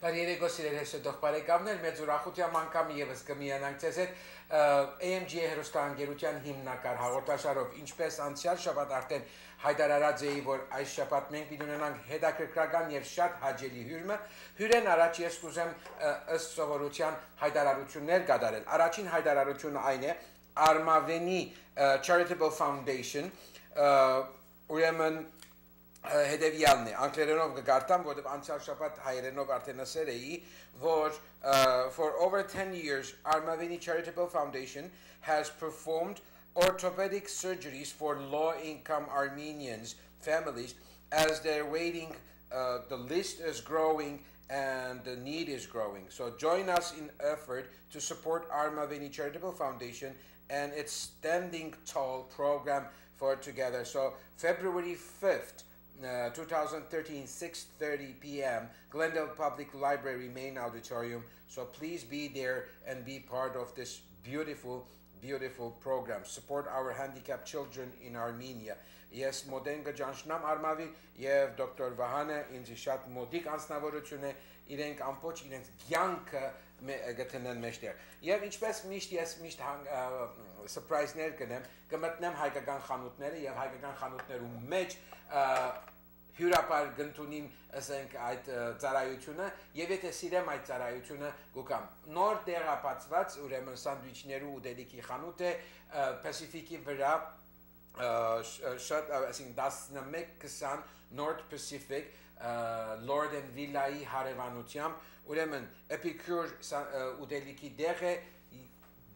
Բարերեկո սիրելի հերոստող բարեկամներ, մեծ ուրախությամբ անգամ եւս կմիանանք ձեզ հետ AMG հերոստանգերության հիմնակար հաղորդաշարով, ինչպես անցյալ շաբաթ արդեն հայտարարած էի, որ այս շաբաթ մենք պիտի ունենանք հետաքրքրական եւ շատ հաճելի հյուրեն առաջ ես կուզեմ ըստ սովորության հայտարարություններ կատարել։ Առաջին հայտարարությունը այն է Armaveni Charitable Foundation, ուրեմն հետևյալն է, անգլերենով կգարտամ, որտեղ անցյալ շաբաթ հայերենով արդեն ասել էի, որ for over 10 years, Armaveni Charitable Foundation has performed orthopedic surgeries for low-income Armenians families as they're waiting, the list is growing and the need is growing. So join us in effort to support Armaveni Charitable Foundation and its Standing Tall program for together. So February 5th, 2013, 6:30 p.m., Glendale Public Library main auditorium. So please be there and be part of this beautiful program. Support our handicapped children in Armenia. Yes, Modenga Janshnam Armavi, Yev Dr. Vahane, ինձ շատ մոդիկ անձնավորություն է, իրենք ամբողջ իրենց կյանքը գտնեն մեջտեղ։ Եվ ինչպես միշտ ես միշտ surprise-ներ կնեմ, կմտնեմ հայկական խանութները եւ հայկական խանութներում մեջ հյուրապար գտնունիմ ասենք այդ ծառայությունը եւ եթե սիրեմ այդ ծառայությունը գուկամ նոր դեղապացված ուրեմն սանդվիչներու ուտելիքի խանութ է Pacific-ի վրա շատ ասենք 11-20 North Pacific Lord and Villa-ի հարևանությամբ ուրեմն Epicure ուտելիքի դեղ է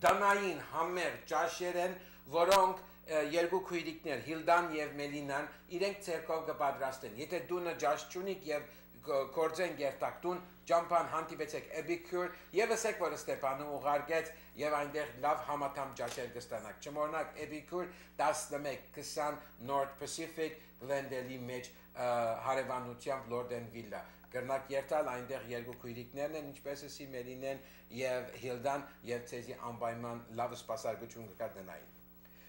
դանային համեր ճաշեր են որոնք երկու քույրիկներ Հիլդան եւ Մելինան իրենք ցերկով կպատրաստեն եթե դունը ջաշ չունիք եւ կորձեն գերտակտուն ջամփան հանդիպեցեք Epicure եւ ասեք որ Ստեփանը ուղարկեց եւ այնտեղ լավ համատամ ջաշեր կստանաք չմոռնաք Epicure 11-20 North Pacific Glendale-ի մեջ հարևանությամբ Lord and Villa կրնակ երթալ այնտեղ երկու քույրիկներն են ինչպես էսի Մելինեն եւ Հիլդան եւ ցեզի անպայման լավ սպասարկություն կկատնային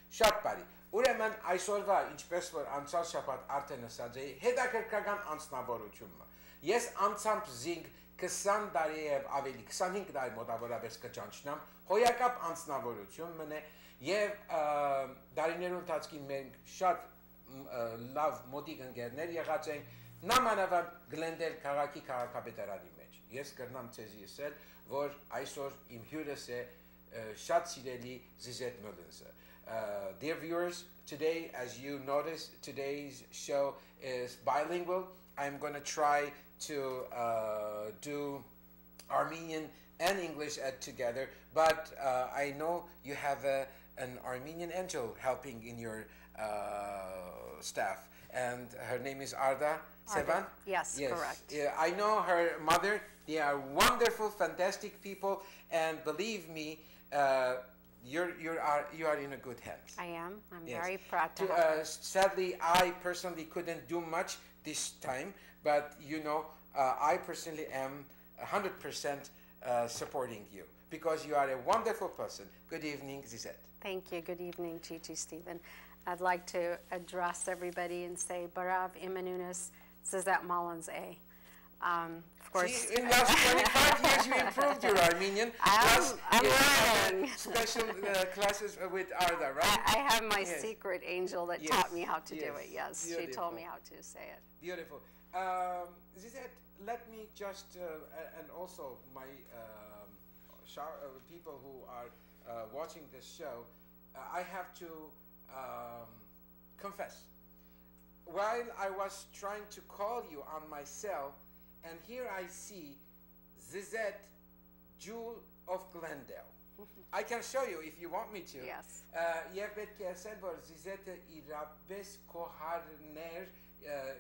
Շատ բարի ուրեմն այսօրվա ինչպես որ անցյալ շաբաթ արդեն ասած էի հետաքրքրական անձնավորությունը ես անցամբ զինք 20 տարի եւ ավելի 25 տարի մոտավորապես կճանչնամ հոյակապ անձնավորություն մնե եւ դարիներու ընթացքին մենք շատ լավ մոդիկ ընկերներ եղած ենք նամանավանդ Glendale քաղաքի քաղաքապետարանի մեջ ես կրնամ ցեզի ասել որ այսօր իմ հյուրս է շատ սիրելի Zizet Mullins dear viewers, today, as you notice, today's show is bilingual. I'm going to try to do Armenian and English together, but I know you have an Armenian angel helping in your staff, and her name is Arda Sevan? Yes, correct. I know her mother. They are wonderful, fantastic people, and believe me, you are in a good hands. I am. I'm very proud to have her. Sadly, I personally couldn't do much this time, but you know, I personally am 100% supporting you because you are a wonderful person. Good evening, Zizet. Thank you. Good evening, Gigi Stephen. I'd like to address everybody and say Barav Imanunas Zizet Mullins A. Of course. See, in the last 25 years, you improved your Armenian. I'm learning. Special classes with Arda, right? I have my secret angel that taught me how to do it. Yes, beautiful. She told me how to say it. Beautiful. Zizet, let me just, and also my people who are watching this show, I have to confess. While I was trying to call you on my cell, and here I see Zizet, Jewel of Glendale. I can show you if you want me to. Yes. Եվ պետք է ասել, որ Zizet-ը իրապես կոհարներ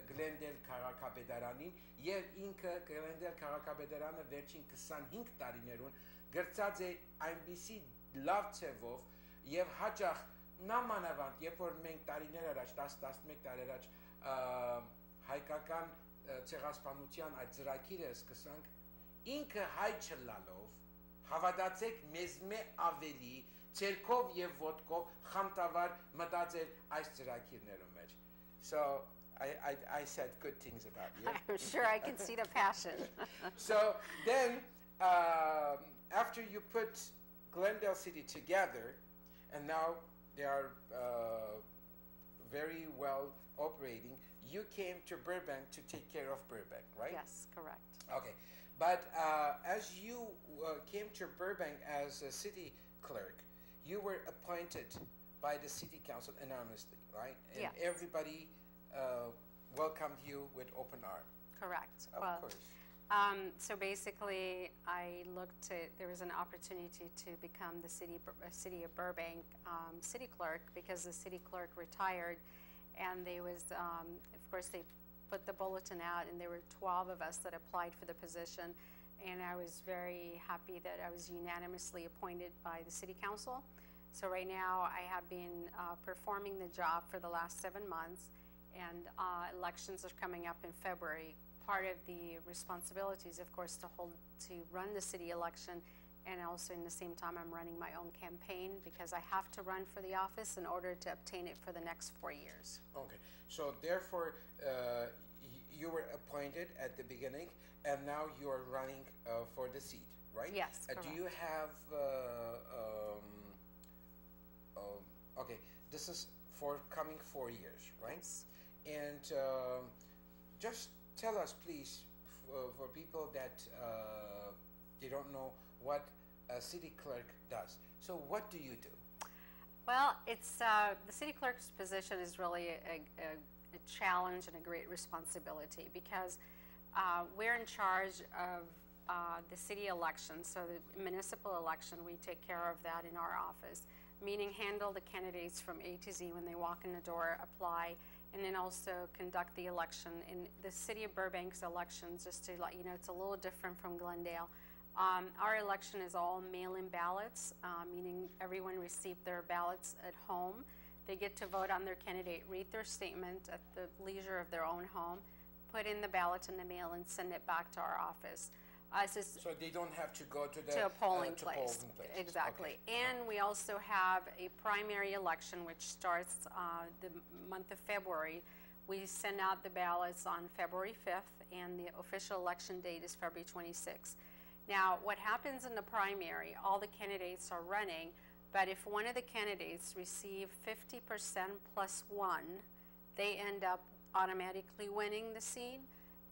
Glendale քաղաքապետարանին եւ ինքը Glendale քաղաքապետարանը վերջին 25 տարիներուն գրծած է այնպիսի լավ ցևով եւ հաճախ նամանավանդ երբ որ մենք տարիներ առաջ 10-11 տարի առաջ հայկական ցեղասպանության այդ ծրագիրը սկսանք ինքը հայ չլալով հավատացեք մեզ մե ավելի ցերկով եւ ոտկով խամտավար մտածել այս ծրագիրներում մեջ so I said good things about you. I'm sure I can see the passion. So then, after you put Glendale City together, and now they are very well operating, you came to Burbank to take care of Burbank, right? Yes, correct. Okay, but as you came to Burbank as a city clerk, you were appointed by the city council anonymously, right? And Yes. everybody welcomed you with open arms. Correct. Of course. So basically, I looked to, there was an opportunity to become the city of Burbank city clerk because the city clerk retired, and they was, of course, they put the bulletin out, and there were 12 of us that applied for the position, and I was very happy that I was unanimously appointed by the city council. So right now, I have been performing the job for the last 7 months, and elections are coming up in February. Part of the responsibilities, of course, to run the city election, and also in the same time I'm running my own campaign because I have to run for the office in order to obtain it for the next 4 years. Okay, so therefore you were appointed at the beginning, and now you are running for the seat, right? Yes, Do correct. you have? Okay, this is for coming 4 years, right? Yes. And just tell us, please, for people that they don't know what a city clerk does. So, what do you do? Well, it's the city clerk's position is really a challenge and a great responsibility because we're in charge of the city election. So the municipal election, we take care of that in our office, meaning handle the candidates from A to Z when they walk in the door, apply, and then also conduct the election. In the city of Burbank's elections, just to let you know, it's a little different from Glendale. Our election is all mail-in ballots, meaning everyone received their ballots at home. They get to vote on their candidate, read their statement at the leisure of their own home, put in the ballot in the mail, and send it back to our office. So they don't have to go to a polling to place. polling places. Exactly. Okay. And we also have a primary election, which starts the month of February. We send out the ballots on February 5th, and the official election date is February 26th. Now, what happens in the primary, all the candidates are running, but if one of the candidates receive 50% plus one, they end up automatically winning the seat.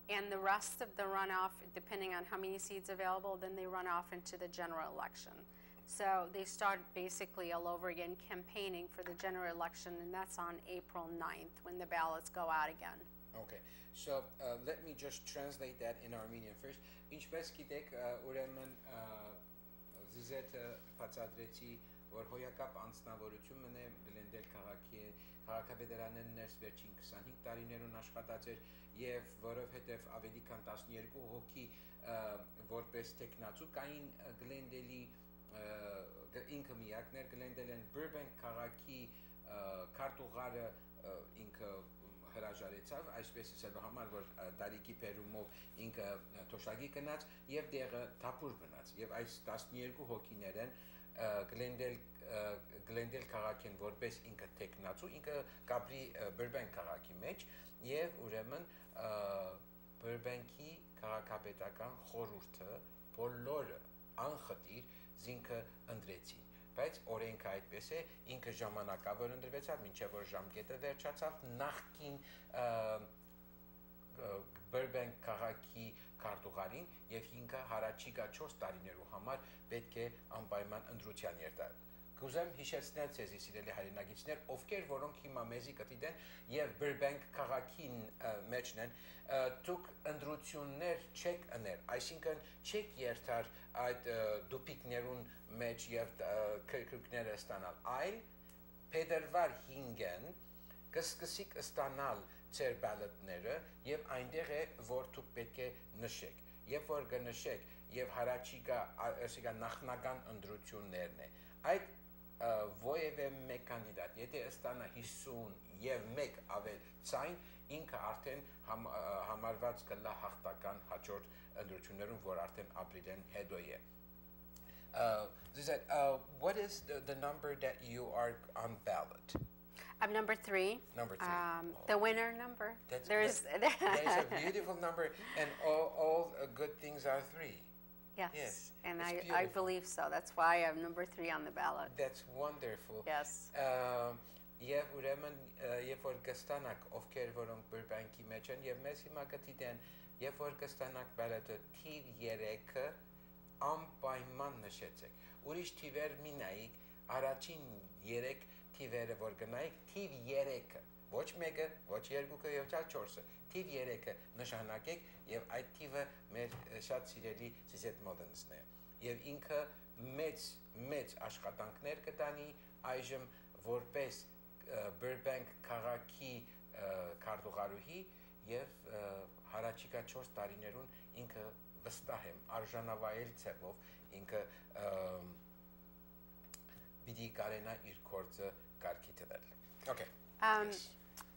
And the rest of the runoff, depending on how many seats available, then they run off into the general election. So they start basically all over again campaigning for the general election, and that's on April 9th when the ballots go out again. Okay, so let me just translate that in Armenian first. Ինչպես գիտեք, ուրեմն զիզեթը բացատրեցի, որ հոյակապ անձնավորություն մնե Գլենդել քաղաքի քաղաքապետարանեն ներս վերջին 25 տարիներուն աշխատած էր եւ որովհետեւ ավելի քան 12 հոգի որպես տեխնացու կային Գլենդելի ինքը միակներ Գլենդելեն Burbank քաղաքի քարտուղարը ինքը հրաժարեցավ, այսպես ասելու համար, որ տարիքի պերումով ինքը թոշակի գնաց եւ դեղը թափուր մնաց եւ այս 12 հոգիներն Գլենդել քաղաքին որպես ինքը տեխնացու, ինքը կապրի Burbank քաղաքի մեջ եւ ուրեմն Burbank-ի քաղաքապետական խորհուրդը բոլորը անխտիր զինքը ընտրեցին, բայց օրենքը այդպես է, ինքը ժամանակավոր ընտրվեցավ, մինչև որ ժամկետը վերջացավ, նախկին Burbank քաղաքի քարտուղարին եւ ինքը հարաճիգա 4 տարիներու համար պետք է անպայման ընտրության երթալ։ Կուզեմ հիշեցնել ցեզի սիրելի հայրենագիտներ, ովքեր որոնք հիմա մեզի կտիդեն եւ Burbank քաղաքին մեջն են, դուք ընտրություններ չեք անել, այսինքն չեք երթար այդ դուպիկներուն մեջ եւ քրկները ստանալ, այլ փետրվար 5-ին կսկսիկ ստանալ ձեր բալոտները եւ այնտեղ է որ դուք պետք է նշեք, երբ որ կնշեք եւ հարաճիգա ասիկա նախնական ընտրություններն է, այդ որևէ մեկ կանդիդատ, եթե ստանա 50 եւ 1 ավել ցայն, ինքը արդեն համարված կլա հաղթական հաջորդ ընտրություններում, որ արդեն ապրիլին հետո է։ What is the number that you are on ballot? I'm number 3. Number 3. The winner number. There's a beautiful number, and all good things are 3. Yes. And I believe so. That's why I'm number 3 on the ballot. That's wonderful. Yes. Եվ ուրեմն երբ որ կստանաք ովքեր որոնք Burbank-ի մեջ են եւ մեզ հիմա կդիտեն երբ որ կստանաք բալոտը թիվ 3-ը անպայման նշեցեք ուրիշ թիվեր մի նայեք առաջին 3 թիվերը որ գնայեք թիվ 3-ը ոչ մեկը ոչ երկուքը եւ 4-ը թիվ 3-ը նշանակեք եւ այդ թիվը մեր շատ սիրելի Սիզետ Մոդենսն է եւ ինքը մեծ աշխատանքներ կտանի այժմ որպես Burbank քաղաքի քարտուղարուհի եւ հարաճիկա 4 տարիներուն ինքը վստահ եմ արժանավայել ցևով ինքը պիտի կարենա իր կորձը կարգի տվել. Okay.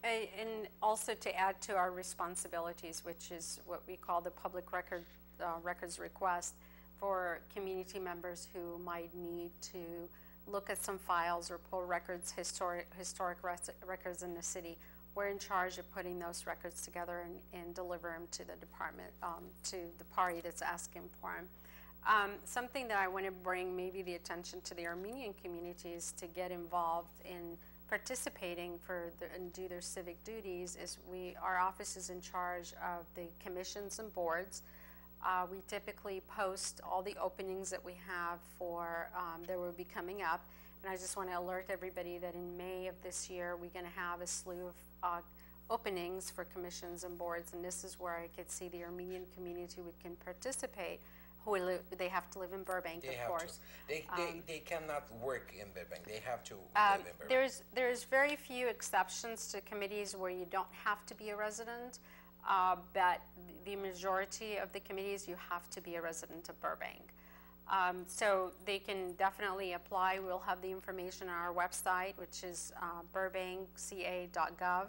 And also to add to our responsibilities, which is what we call the public records request for community members who might need to look at some files or pull records, historic records in the city. We're in charge of putting those records together and deliver them to the department, to the party that's asking for them. Something that I want to bring maybe the attention to the Armenian communities to get involved in participating and do their civic duties is our office is in charge of the commissions and boards. We typically post all the openings that we have that will be coming up. And I just want to alert everybody that in May of this year, we're going to have a slew of openings for commissions and boards. And this is where I could see the Armenian community can participate. They have to live in Burbank, of course. They cannot work in Burbank. They have to live in Burbank. There's very few exceptions to committees where you don't have to be a resident. But the majority of the committees, you have to be a resident of Burbank. So they can definitely apply. We'll have the information on our website, which is burbankca.gov,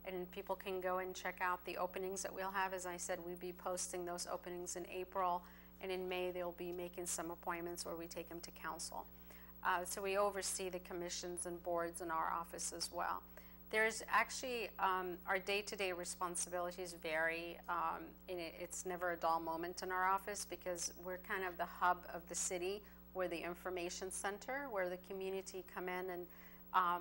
and people can go and check out the openings that we'll have. As I said, we'll be posting those openings in April, and in May they'll be making some appointments where we take them to council. So we oversee the commissions and boards in our office as well. There's actually, our day-to-day responsibilities vary, and it's never a dull moment in our office because we're kind of the hub of the city. We're the information center where the community come in and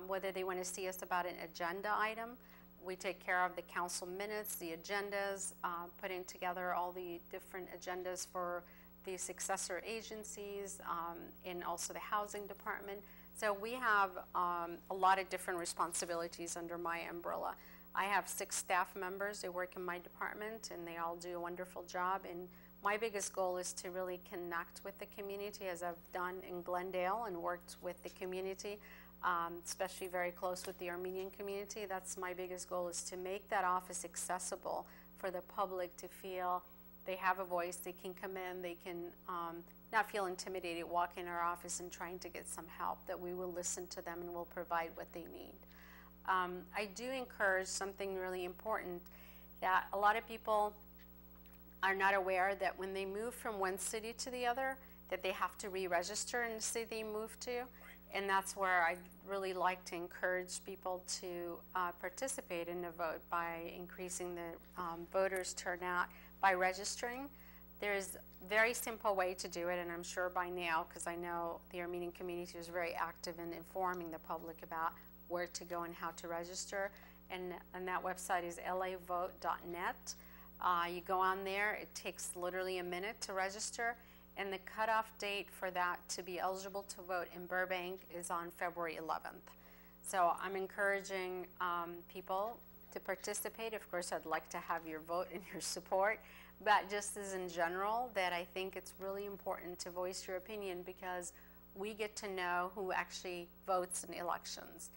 whether they want to see us about an agenda item, we take care of the council minutes, the agendas, putting together all the different agendas for the successor agencies, and also the housing department. So we have a lot of different responsibilities under my umbrella. I have 6 staff members. They work in my department, and they all do a wonderful job. And my biggest goal is to really connect with the community, as I've done in Glendale and worked with the community, especially very close with the Armenian community. That's my biggest goal, is to make that office accessible for the public to feel they have a voice, they can come in, they can not feel intimidated walking in our office and trying to get some help, that we will listen to them and will provide what they need. I do encourage something really important, that a lot of people are not aware that when they move from one city to the other, that they have to re-register in the city they move to. And that's where I really like to encourage people to participate in the vote by increasing the voters' turnout by registering. There's a very simple way to do it, and I'm sure by now, because I know the Armenian community is very active in informing the public about where to go and how to register. And that website is lavote.net. You go on there, it takes literally a minute to register, and the cutoff date for that to be eligible to vote in Burbank is on February 11th. So I'm encouraging people to participate. Of course, I'd like to have your vote and your support, but just as in general, that I think it's really important to voice your opinion, because we get to know who actually votes in elections.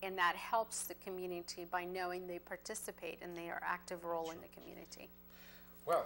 And that helps the community by knowing they participate and they are active role in the community. Well,